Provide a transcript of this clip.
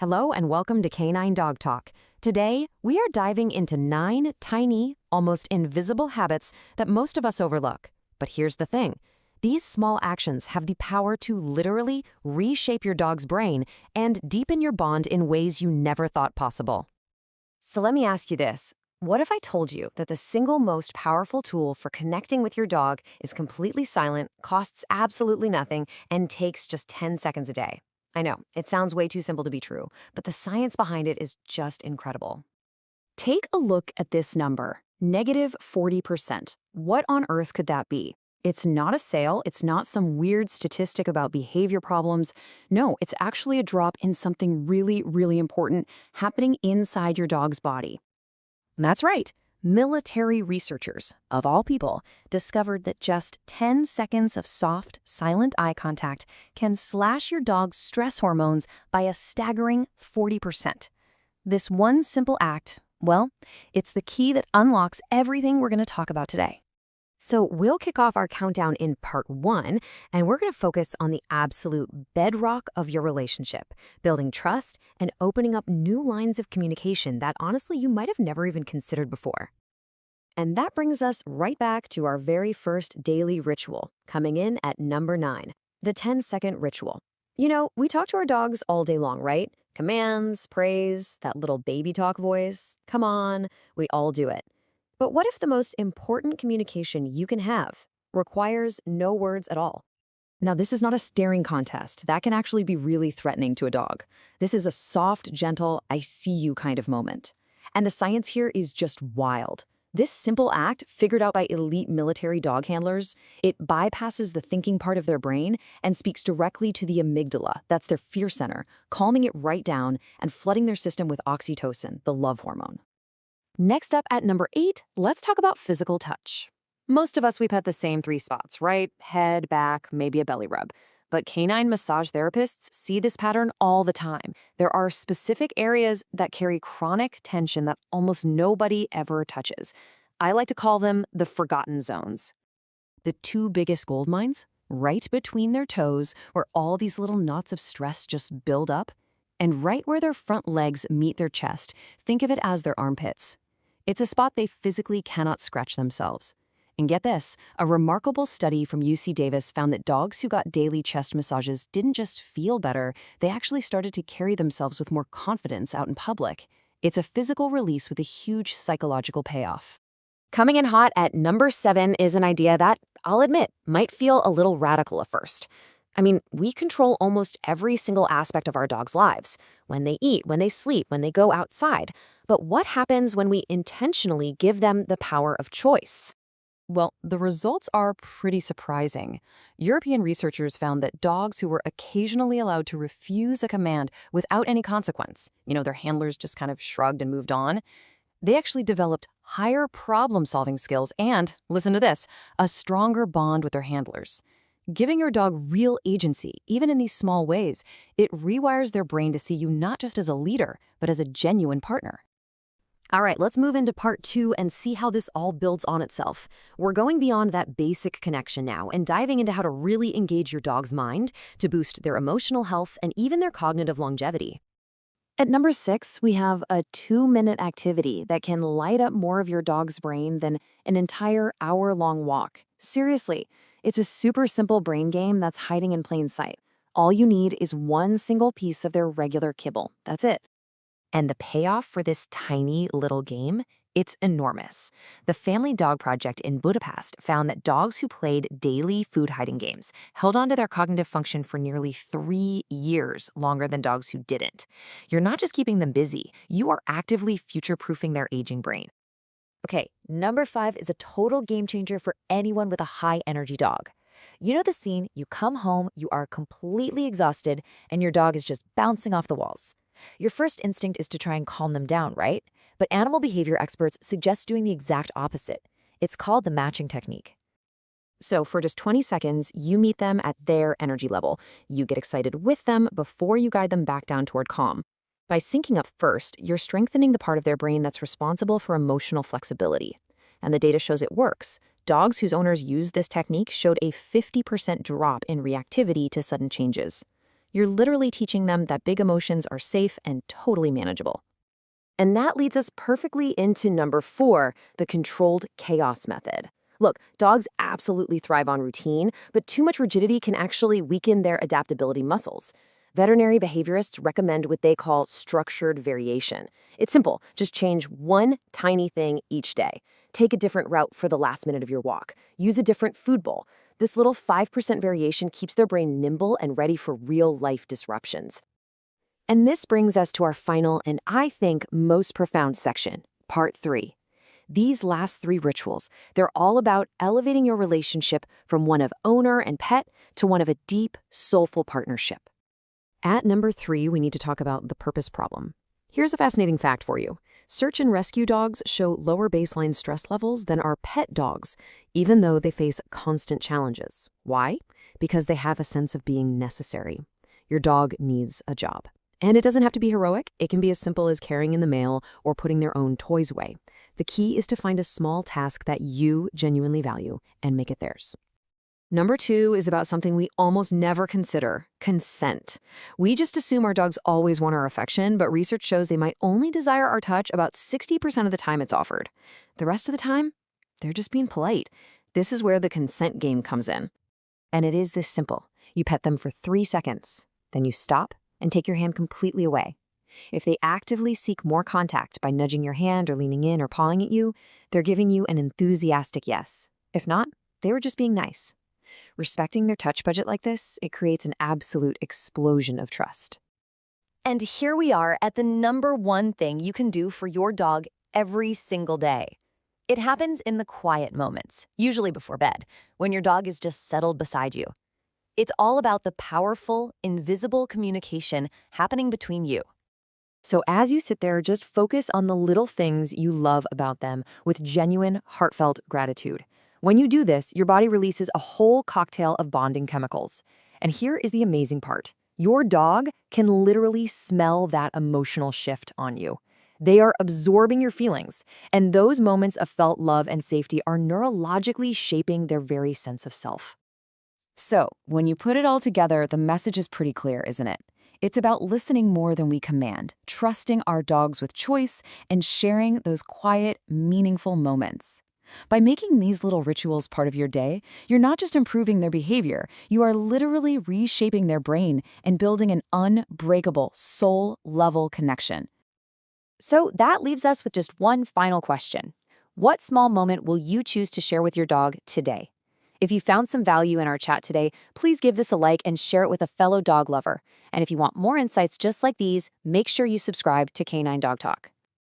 Hello and welcome to Canine Dog Talk. Today, we are diving into 9 tiny, almost invisible habits that most of us overlook. But here's the thing. These small actions have the power to literally reshape your dog's brain and deepen your bond in ways you never thought possible. So let me ask you this. What if I told you that the single most powerful tool for connecting with your dog is completely silent, costs absolutely nothing, and takes just 10 seconds a day? I know, it sounds way too simple to be true, but the science behind it is just incredible. Take a look at this number, -40%. What on earth could that be? It's not a sale, it's not some weird statistic about behavior problems. No, it's actually a drop in something really, really important happening inside your dog's body. That's right. Military researchers, of all people, discovered that just 10 seconds of soft, silent eye contact can slash your dog's stress hormones by a staggering 40%. This one simple act, well, it's the key that unlocks everything we're going to talk about today. So we'll kick off our countdown in part 1, and we're going to focus on the absolute bedrock of your relationship, building trust and opening up new lines of communication that honestly you might have never even considered before. And that brings us right back to our very first daily ritual, coming in at number 9, the 10-second ritual. You know, we talk to our dogs all day long, right? Commands, praise, that little baby talk voice. Come on, we all do it. But what if the most important communication you can have requires no words at all? Now, this is not a staring contest. That can actually be really threatening to a dog. This is a soft, gentle, I see you kind of moment. And the science here is just wild. This simple act, figured out by elite military dog handlers, it bypasses the thinking part of their brain and speaks directly to the amygdala, that's their fear center, calming it right down and flooding their system with oxytocin, the love hormone. Next up at number 8, let's talk about physical touch. Most of us, we pet the same 3 spots, right? Head, back, maybe a belly rub. But canine massage therapists see this pattern all the time. There are specific areas that carry chronic tension that almost nobody ever touches. I like to call them the forgotten zones. The 2 biggest gold mines, right between their toes, where all these little knots of stress just build up, and right where their front legs meet their chest, think of it as their armpits. It's a spot they physically cannot scratch themselves. And get this, a remarkable study from UC Davis found that dogs who got daily chest massages didn't just feel better, they actually started to carry themselves with more confidence out in public. It's a physical release with a huge psychological payoff. Coming in hot at number 7 is an idea that, I'll admit, might feel a little radical at first. I mean, we control almost every single aspect of our dogs' lives. When they eat, when they sleep, when they go outside. But what happens when we intentionally give them the power of choice? Well, the results are pretty surprising. European researchers found that dogs who were occasionally allowed to refuse a command without any consequence, their handlers just kind of shrugged and moved on, they actually developed higher problem-solving skills and, listen to this, a stronger bond with their handlers. Giving your dog real agency, even in these small ways, it rewires their brain to see you not just as a leader, but as a genuine partner. All right, let's move into part 2 and see how this all builds on itself. We're going beyond that basic connection now and diving into how to really engage your dog's mind to boost their emotional health and even their cognitive longevity. At number 6, we have a 2-minute activity that can light up more of your dog's brain than an entire hour-long walk. Seriously, it's a super simple brain game that's hiding in plain sight. All you need is one single piece of their regular kibble. That's it. And the payoff for this tiny little game? It's enormous. The Family Dog Project in Budapest found that dogs who played daily food hiding games held on to their cognitive function for nearly 3 years longer than dogs who didn't. You're not just keeping them busy, you are actively future-proofing their aging brain. Okay, number 5 is a total game changer for anyone with a high-energy dog. You know the scene, you come home, you are completely exhausted, and your dog is just bouncing off the walls. Your first instinct is to try and calm them down, right? But animal behavior experts suggest doing the exact opposite. It's called the matching technique. So for just 20 seconds, you meet them at their energy level. You get excited with them before you guide them back down toward calm. By syncing up first, you're strengthening the part of their brain that's responsible for emotional flexibility. And the data shows it works. Dogs whose owners used this technique showed a 50% drop in reactivity to sudden changes. You're literally teaching them that big emotions are safe and totally manageable. And that leads us perfectly into number 4, the controlled chaos method. Look, dogs absolutely thrive on routine, but too much rigidity can actually weaken their adaptability muscles. Veterinary behaviorists recommend what they call structured variation. It's simple, just change one tiny thing each day. Take a different route for the last minute of your walk. Use a different food bowl. This little 5% variation keeps their brain nimble and ready for real-life disruptions. And this brings us to our final and I think most profound section, part 3. These last 3 rituals, they're all about elevating your relationship from one of owner and pet to one of a deep, soulful partnership. At number 3, we need to talk about the purpose problem. Here's a fascinating fact for you. Search and rescue dogs show lower baseline stress levels than our pet dogs, even though they face constant challenges. Why? Because they have a sense of being necessary. Your dog needs a job. And it doesn't have to be heroic. It can be as simple as carrying in the mail or putting their own toys away. The key is to find a small task that you genuinely value and make it theirs. Number 2 is about something we almost never consider, consent. We just assume our dogs always want our affection, but research shows they might only desire our touch about 60% of the time it's offered. The rest of the time, they're just being polite. This is where the consent game comes in. And it is this simple. You pet them for 3 seconds, then you stop and take your hand completely away. If they actively seek more contact by nudging your hand or leaning in or pawing at you, they're giving you an enthusiastic yes. If not, they were just being nice. Respecting their touch budget like this, it creates an absolute explosion of trust. And here we are at the number 1 thing you can do for your dog every single day. It happens in the quiet moments, usually before bed, when your dog is just settled beside you. It's all about the powerful, invisible communication happening between you. So as you sit there, just focus on the little things you love about them with genuine, heartfelt gratitude. When you do this, your body releases a whole cocktail of bonding chemicals. And here is the amazing part. Your dog can literally smell that emotional shift on you. They are absorbing your feelings, and those moments of felt love and safety are neurologically shaping their very sense of self. So, when you put it all together, the message is pretty clear, isn't it? It's about listening more than we command, trusting our dogs with choice, and sharing those quiet, meaningful moments. By making these little rituals part of your day, you're not just improving their behavior, you are literally reshaping their brain and building an unbreakable, soul-level connection. So that leaves us with just one final question. What small moment will you choose to share with your dog today? If you found some value in our chat today, please give this a like and share it with a fellow dog lover. And if you want more insights just like these, make sure you subscribe to Canine Dog Talk.